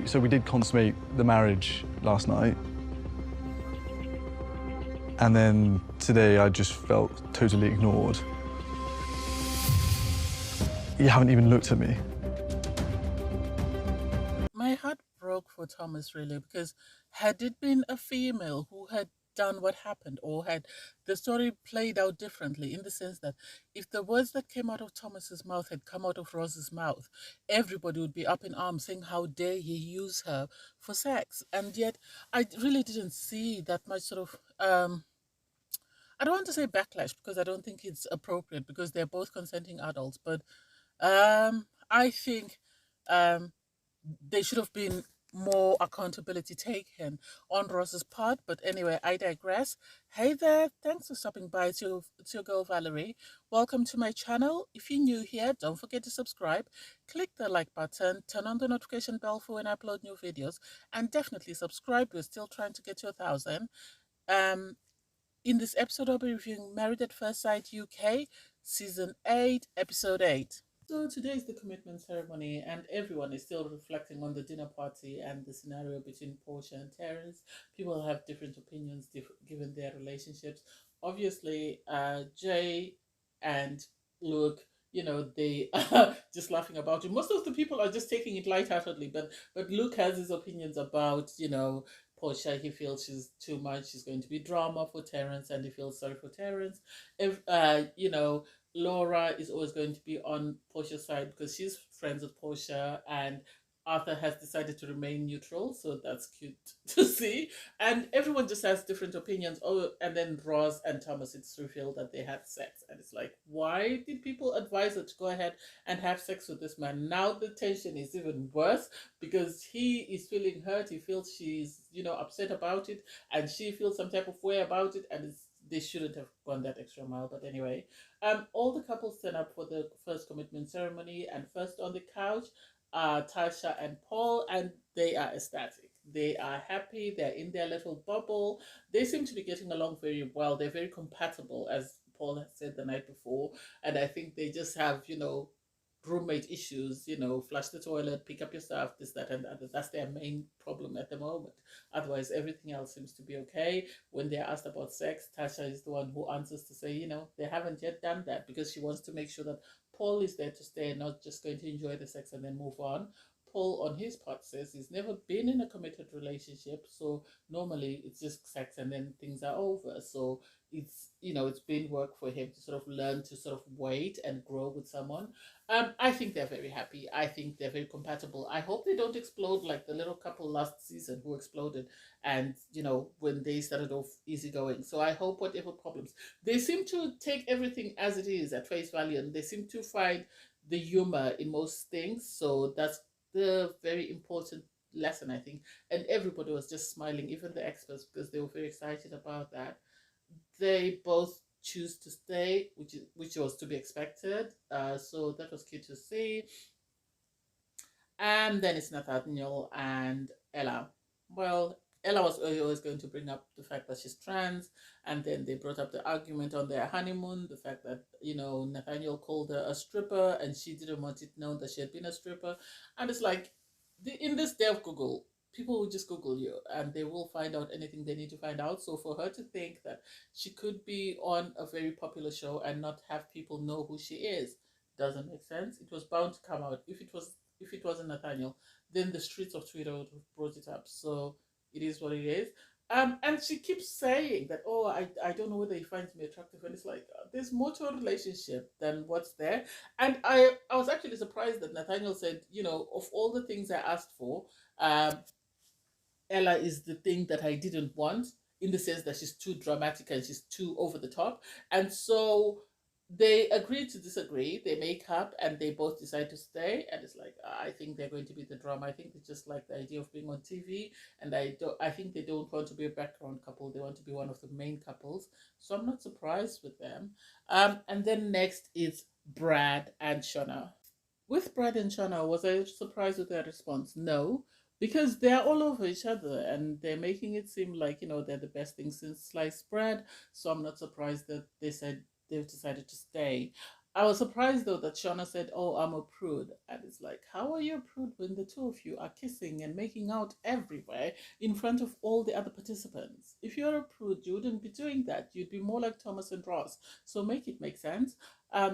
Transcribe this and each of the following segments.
So we did consummate the marriage last night. And then today I just felt totally ignored. You haven't even looked at me. My heart broke for Thomas, really, because had it been a female who had done what happened, or had the story played out differently, in the sense that if the words that came out of Thomas's mouth had come out of Rose's mouth, everybody would be up in arms saying, how dare he use her for sex? And yet I really didn't see that much sort of I don't want to say backlash, because I don't think it's appropriate, because they're both consenting adults, but I think um, there should have been more accountability taken on Ross's part. But anyway, I digress. Hey there, thanks for stopping by. It's your girl Valerie. Welcome to my channel. If you're new here, don't forget to subscribe, click the like button, turn on the notification bell for when I upload new videos, and definitely subscribe. We're still trying to get to 1,000. Um, in this episode, I'll be reviewing Married at First Sight UK, Season 8, Episode 8. So today is the commitment ceremony, and everyone is still reflecting on the dinner party and the scenario between Portia and Terrence. People have different opinions given their relationships. Obviously, Jay and Luke, they are just laughing about it. Most of the people are just taking it lightheartedly, but Luke has his opinions about, Portia. He feels she's too much. She's going to be drama for Terrence, and he feels sorry for Terrence. If Laura is always going to be on Portia's side because she's friends with Portia, and Arthur has decided to remain neutral, so that's cute to see. And everyone just has different opinions. Oh, and then Ross and Thomas, it's revealed that they had sex, and it's like, why did people advise her to go ahead and have sex with this man? Now the tension is even worse because he is feeling hurt. He feels she's upset about it, and she feels some type of way about it, and they shouldn't have gone that extra mile. But anyway, all the couples turn up for the first commitment ceremony, and first on the couch are Tasha and Paul, and they are ecstatic. They are happy. They're in their little bubble. They seem to be getting along very well. They're very compatible, as Paul had said the night before, and I think they just have, roommate issues, flush the toilet, pick up your stuff, this, that, and the other. That's their main problem at the moment. Otherwise, everything else seems to be okay. When they're asked about sex, Tasha is the one who answers to say, they haven't yet done that, because she wants to make sure that Paul is there to stay and not just going to enjoy the sex and then move on. Paul, on his part, says he's never been in a committed relationship, so normally it's just sex and then things are over. So it's been work for him to sort of learn to sort of wait and grow with someone. I think they're very happy. I think they're very compatible. I hope they don't explode like the little couple last season who exploded, and when they started off easygoing. So I hope whatever problems, they seem to take everything as it is at face value, and they seem to find the humor in most things. So that's the very important lesson, I think. And everybody was just smiling, even the experts, because they were very excited about that. They both choose to stay, which was to be expected. So that was cute to see. And then it's Nathaniel and Ella. Well, Ella was always going to bring up the fact that she's trans, and then they brought up the argument on their honeymoon, the fact that Nathaniel called her a stripper, and she didn't want it known that she had been a stripper. And it's like, in this day of Google, people will just Google you and they will find out anything they need to find out. So for her to think that she could be on a very popular show and not have people know who she is doesn't make sense. It was bound to come out. If it wasn't Nathaniel, then the streets of Twitter would have brought it up. So it is what it is. And she keeps saying that, oh, I don't know whether he finds me attractive. And it's like, there's more to a relationship than what's there. And I was actually surprised that Nathaniel said, of all the things I asked for, um, Ella is the thing that I didn't want, in the sense that she's too dramatic and she's too over the top. And so they agree to disagree. They make up and they both decide to stay. And it's like, I think they're going to be the drama. I think they just like the idea of being on TV. And I think they don't want to be a background couple. They want to be one of the main couples. So I'm not surprised with them. And then next is Brad and Shona. With Brad and Shana, was I surprised with their response? No, because they're all over each other and they're making it seem like, they're the best thing since sliced bread. So I'm not surprised that they've decided to stay. I was surprised though that Shona said, "Oh, I'm a prude," and it's like, how are you a prude when the two of you are kissing and making out everywhere in front of all the other participants? If you're a prude, you wouldn't be doing that. You'd be more like Thomas and Ross. So make it make sense.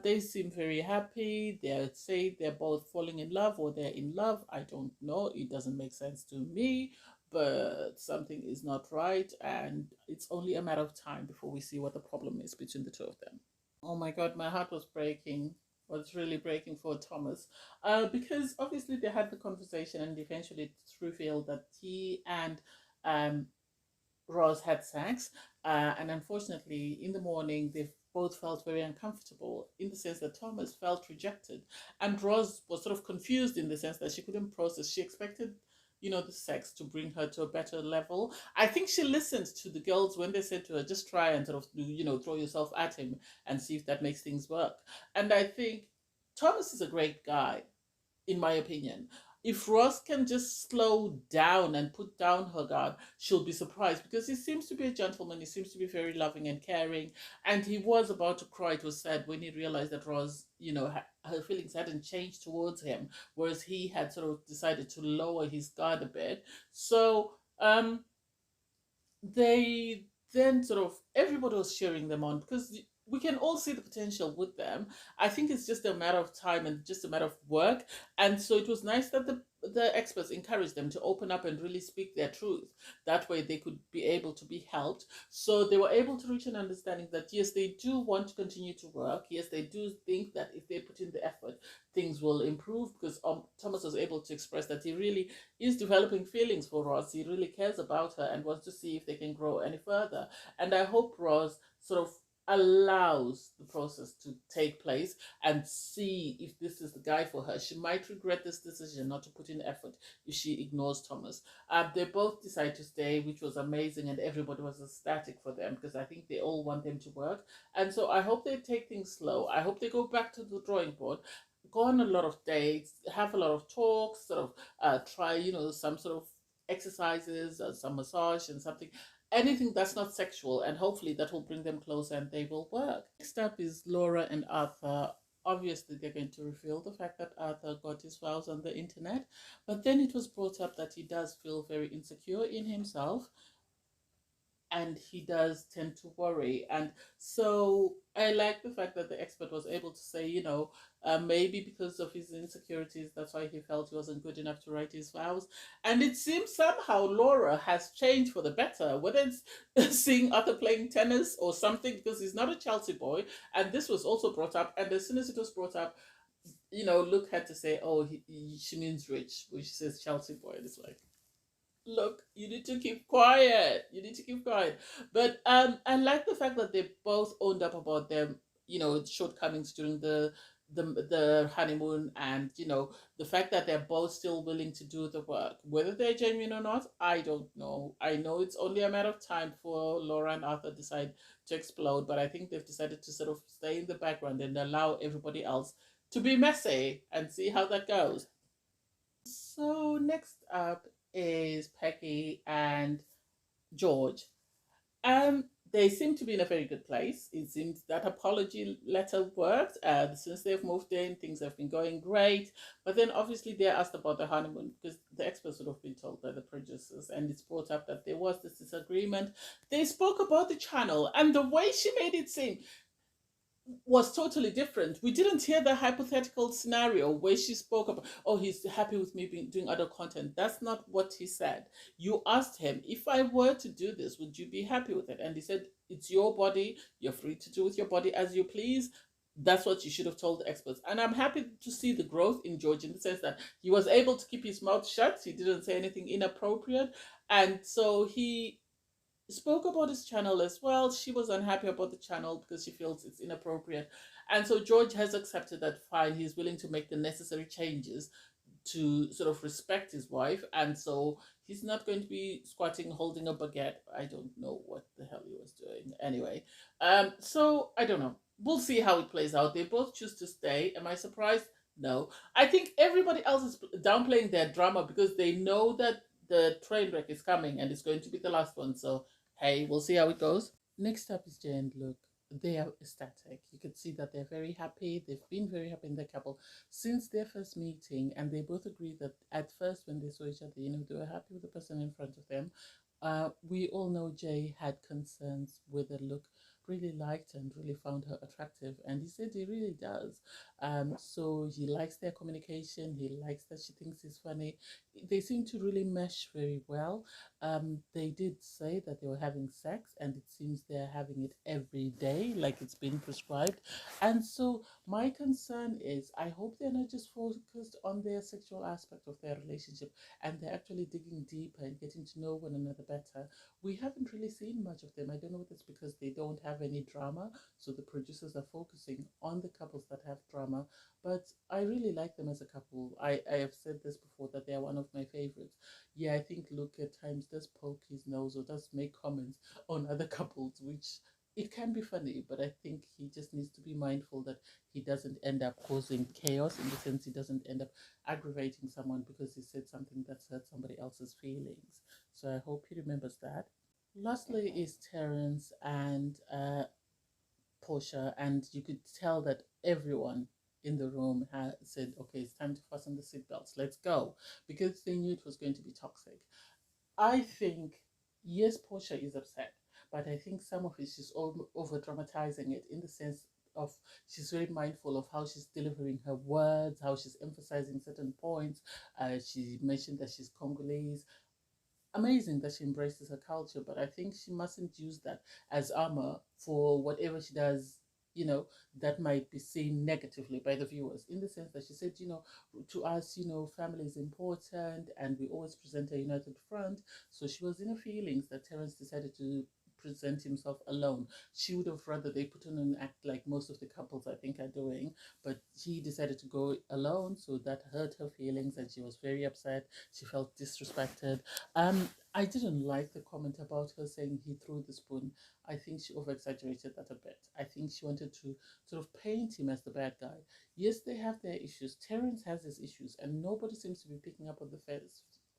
They seem very happy. They say they're both falling in love or they're in love. I don't know. It doesn't make sense to me. But something is not right, and it's only a matter of time before we see what the problem is between the two of them. Oh my God, my heart was breaking. Was really breaking for Thomas, because obviously they had the conversation, and eventually it's revealed that he and um, Ross had sex, and unfortunately, in the morning, they both felt very uncomfortable in the sense that Thomas felt rejected, and Ross was sort of confused in the sense that she couldn't process. She expected, the sex to bring her to a better level. I think she listened to the girls when they said to her, just try and sort of, throw yourself at him and see if that makes things work. And I think Thomas is a great guy, in my opinion. If Ross can just slow down and put down her guard, she'll be surprised because he seems to be a gentleman. He seems to be very loving and caring. And he was about to cry. It was sad when he realized that Ross, her feelings hadn't changed towards him, whereas he had sort of decided to lower his guard a bit. So, they then sort of everybody was cheering them on because we can all see the potential with them. I think it's just a matter of time and just a matter of work. And so it was nice that the experts encouraged them to open up and really speak their truth. That way they could be able to be helped. So they were able to reach an understanding that yes, they do want to continue to work. Yes, they do think that if they put in the effort, things will improve because Thomas was able to express that he really is developing feelings for Ross. He really cares about her and wants to see if they can grow any further. And I hope Ross sort of allows the process to take place and see if this is the guy for her. She might regret this decision not to put in effort if she ignores Thomas. They both decide to stay, which was amazing, and everybody was ecstatic for them because I think they all want them to work. And so I hope they take things slow. I hope they go back to the drawing board, go on a lot of dates, have a lot of talks, sort of try, some sort of exercises, some massage and something, anything that's not sexual, and hopefully that will bring them closer and they will work. Next up is Laura and Arthur. Obviously, they're going to reveal the fact that Arthur got his vows on the internet, but then it was brought up that he does feel very insecure in himself and he does tend to worry. And so I like the fact that the expert was able to say, maybe because of his insecurities, that's why he felt he wasn't good enough to write his vows. And it seems somehow Laura has changed for the better, whether it's seeing Arthur playing tennis or something, because he's not a Chelsea boy. And this was also brought up. And as soon as it was brought up, Luke had to say, oh, she means rich, when she says Chelsea boy. And it's like, look, you need to keep quiet. You need to keep quiet. But I like the fact that they both owned up about their, shortcomings during the honeymoon, and the fact that they're both still willing to do the work. Whether they're genuine or not, I don't know. I know it's only a matter of time before Laura and Arthur decide to explode, but I think they've decided to sort of stay in the background and allow everybody else to be messy and see how that goes. So next up is Peggy and George. They seem to be in a very good place. It seems that apology letter worked. Since they've moved in, things have been going great. But then obviously they're asked about the honeymoon because the experts would have been told by the producers, and it's brought up that there was this disagreement. They spoke about the channel, and the way she made it seem was totally different. We didn't hear the hypothetical scenario where she spoke about, oh, he's happy with me doing other content. That's not what he said. You asked him, if I were to do this, would you be happy with it? And he said, it's your body. You're free to do with your body as you please. That's what you should have told the experts. And I'm happy to see the growth in George in the sense that he was able to keep his mouth shut. He didn't say anything inappropriate. And so he spoke about his channel as well. She was unhappy about the channel because she feels it's inappropriate. And so George has accepted that fine. He's willing to make the necessary changes to sort of respect his wife. And so he's not going to be squatting, holding a baguette. I don't know what the hell he was doing. Anyway, so I don't know. We'll see how it plays out. They both choose to stay. Am I surprised? No. I think everybody else is downplaying their drama because they know that the train wreck is coming and it's going to be the last one. So hey, we'll see how it goes. Next up is Jay and Luke. they are ecstatic. You could see that they're very happy. They've been very happy in the couple since their first meeting, and they both agreed that at first, when they saw each other, they were happy with the person in front of them. We all know Jay had concerns with the look, really liked and really found her attractive, and he said he really does. So he likes their communication. He likes that she thinks he's funny. They seem to really mesh very well. They did say that they were having sex, and it seems they're having it every day, like it's been prescribed. And so, my concern is I hope they're not just focused on their sexual aspect of their relationship and they're actually digging deeper and getting to know one another better. We haven't really seen much of them. I don't know if it's because they don't have any drama, so the producers are focusing on the couples that have drama. But I really like them as a couple. I have said this before that they are one of my favorites. Yeah, I think Luke at times does poke his nose or does make comments on other couples, which it can be funny, but I think he just needs to be mindful that he doesn't end up causing chaos, in the sense he doesn't end up aggravating someone because he said something that's hurt somebody else's feelings. So I hope he remembers that. Lastly is Terrence and Porsha, and you could tell that everyone in the room had said, "Okay, it's time to fasten the seatbelts. Let's go," because they knew it was going to be toxic. I think, yes, Portia is upset, but I think some of it she's over dramatizing it, in the sense of she's very mindful of how she's delivering her words, how she's emphasizing certain points. She mentioned that she's Congolese. Amazing that she embraces her culture, but I think she mustn't use that as armor for whatever she does, that might be seen negatively by the viewers, in the sense that she said, to us, family is important and we always present a united front. So she was in her feelings that Terence decided to present himself alone. She would have rather they put on an act like most of the couples I think are doing, but he decided to go alone, so that hurt her feelings and she was very upset. She felt disrespected. I didn't like the comment about her saying he threw the spoon. I think she over exaggerated that a bit. I think she wanted to sort of paint him as the bad guy. Yes, they have their issues. Terrence has his issues, and nobody seems to be picking up on the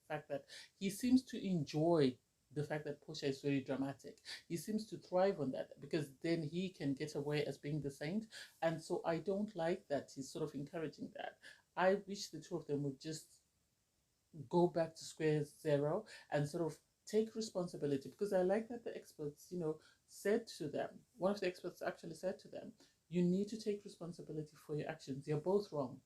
fact that he seems to enjoy the fact that Portia is very dramatic. He seems to thrive on that because then he can get away as being the saint. And so I don't like that he's sort of encouraging that. I wish the two of them would just go back to square zero and sort of take responsibility, because I like that the experts, said to them, one of the experts actually said to them, you need to take responsibility for your actions. You're both wrong.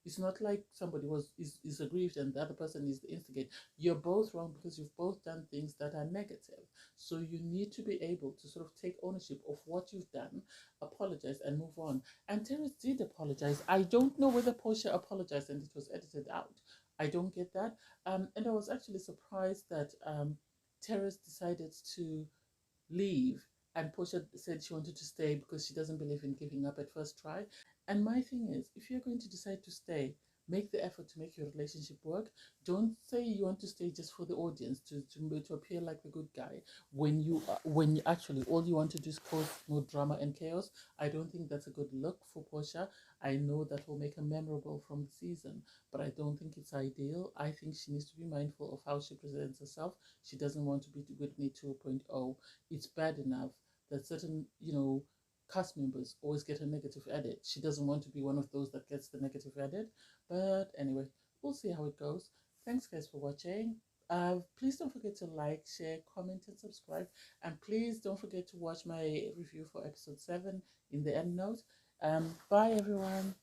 It's not like somebody is aggrieved and the other person is the instigator. You're both wrong because you've both done things that are negative. So you need to be able to sort of take ownership of what you've done, apologize, and move on. And Terrence did apologize. I don't know whether Portia apologized and it was edited out. I don't get that. And I was actually surprised that Terrence decided to leave. And Portia said she wanted to stay because she doesn't believe in giving up at first try. And my thing is, if you're going to decide to stay, make the effort to make your relationship work. Don't say you want to stay just for the audience to appear like the good guy when you actually all you want to do is cause more drama and chaos. I don't think that's a good look for Portia. I know that will make her memorable from the season, but I don't think it's ideal. I think she needs to be mindful of how she presents herself. She doesn't want to be Whitney 2.0. It's bad enough that certain, cast members always get a negative edit. She doesn't want to be one of those that gets the negative edit. But anyway, we'll see how it goes. Thanks, guys, for watching. Please don't forget to like, share, comment, and subscribe. And please don't forget to watch my review for episode 7 in the end note. Bye, everyone.